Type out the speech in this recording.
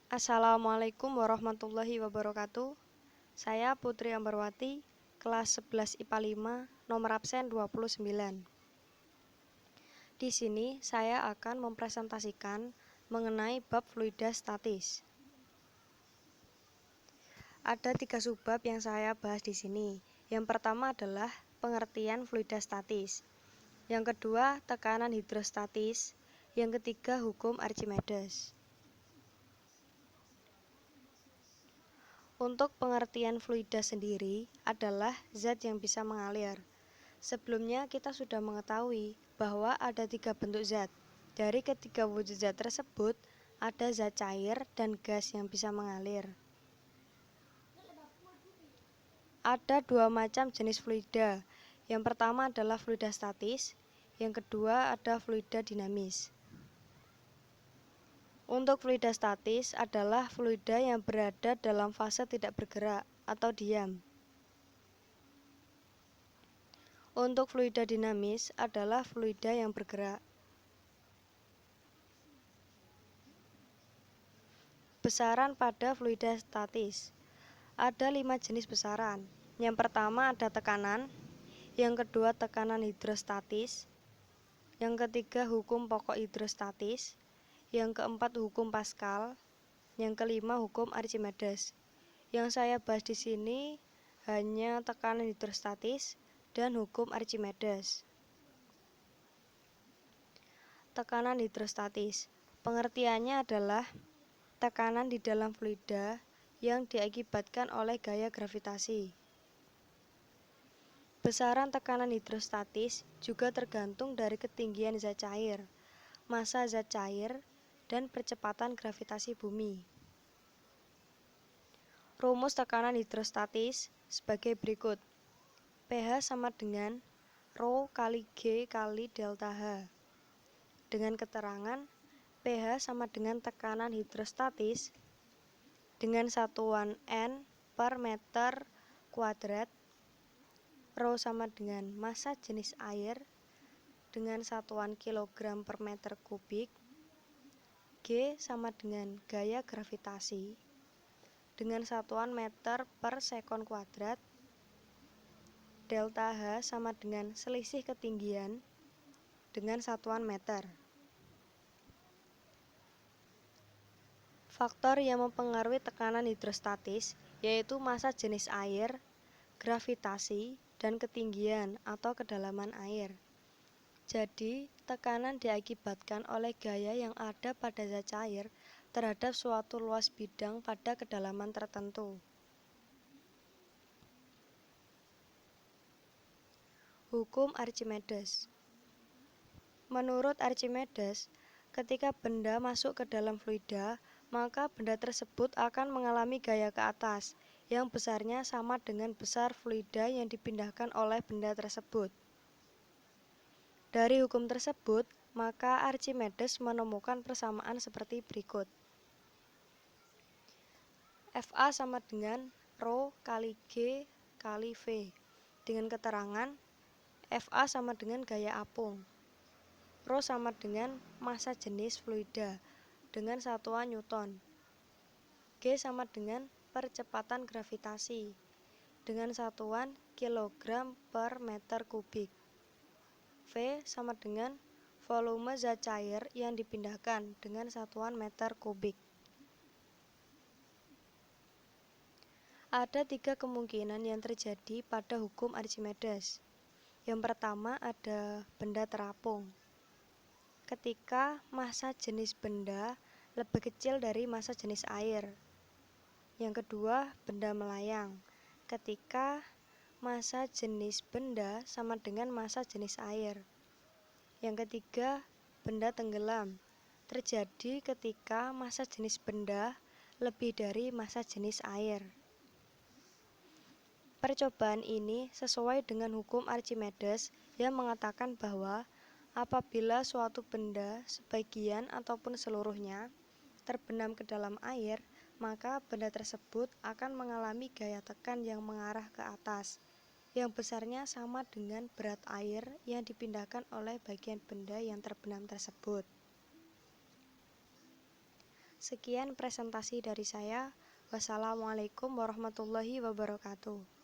Assalamualaikum warahmatullahi wabarakatuh. Saya Putri Ambarwati, kelas 11 IPA 5, nomor absen 29. Di sini saya akan mempresentasikan mengenai bab fluida statis. Ada 3 subbab yang saya bahas di sini. Yang pertama adalah pengertian fluida statis. Yang kedua, tekanan hidrostatis. Yang ketiga, hukum Archimedes. Untuk pengertian fluida sendiri adalah zat yang bisa mengalir. Sebelumnya kita sudah mengetahui bahwa ada 3 bentuk zat. Dari ketiga wujud zat tersebut, ada zat cair dan gas yang bisa mengalir. Ada 2 macam jenis fluida. Yang pertama adalah fluida statis, yang kedua ada fluida dinamis. Untuk fluida statis adalah fluida yang berada dalam fase tidak bergerak atau diam. Untuk fluida dinamis adalah fluida yang bergerak. Besaran pada fluida statis. Ada 5 jenis besaran. Yang pertama ada tekanan, yang kedua tekanan hidrostatis, yang ketiga hukum pokok hidrostatis, yang keempat hukum Pascal, yang kelima hukum Archimedes. Yang saya bahas di sini hanya tekanan hidrostatis dan hukum Archimedes. Tekanan hidrostatis. Pengertiannya adalah tekanan di dalam fluida yang diakibatkan oleh gaya gravitasi. Besaran tekanan hidrostatis juga tergantung dari ketinggian zat cair, massa zat cair, dan percepatan gravitasi bumi. Rumus tekanan hidrostatis sebagai berikut. pH sama dengan Rho kali G kali delta H. Dengan keterangan pH sama dengan tekanan hidrostatis dengan satuan N per meter kuadrat, Rho sama dengan massa jenis air dengan satuan kilogram per meter kubik, G sama dengan gaya gravitasi dengan satuan meter per sekon kuadrat, delta H sama dengan selisih ketinggian dengan satuan meter. Faktor yang mempengaruhi tekanan hidrostatis yaitu massa jenis air, gravitasi, dan ketinggian atau kedalaman air. Jadi, tekanan diakibatkan oleh gaya yang ada pada zat cair terhadap suatu luas bidang pada kedalaman tertentu. Hukum Archimedes. Menurut Archimedes, ketika benda masuk ke dalam fluida, maka benda tersebut akan mengalami gaya ke atas, yang besarnya sama dengan besar fluida yang dipindahkan oleh benda tersebut. Dari hukum tersebut, maka Archimedes menemukan persamaan seperti berikut. Fa sama dengan Rho kali G kali V. Dengan keterangan, Fa sama dengan gaya apung. Rho sama dengan massa jenis fluida dengan satuan Newton. G sama dengan percepatan gravitasi dengan satuan kilogram per meter kubik. V sama dengan volume zat cair yang dipindahkan dengan satuan meter kubik. Ada 3 kemungkinan yang terjadi pada hukum Archimedes. Yang pertama ada benda terapung. Ketika massa jenis benda lebih kecil dari massa jenis air. Yang kedua, benda melayang. Ketika massa jenis benda sama dengan massa jenis air. Yang ketiga, benda tenggelam. Terjadi ketika massa jenis benda lebih dari massa jenis air. Percobaan ini sesuai dengan hukum Archimedes yang mengatakan bahwa apabila suatu benda sebagian ataupun seluruhnya terbenam ke dalam air, maka benda tersebut akan mengalami gaya tekan yang mengarah ke atas, yang besarnya sama dengan berat air yang dipindahkan oleh bagian benda yang terbenam tersebut. Sekian presentasi dari saya. Wassalamualaikum warahmatullahi wabarakatuh.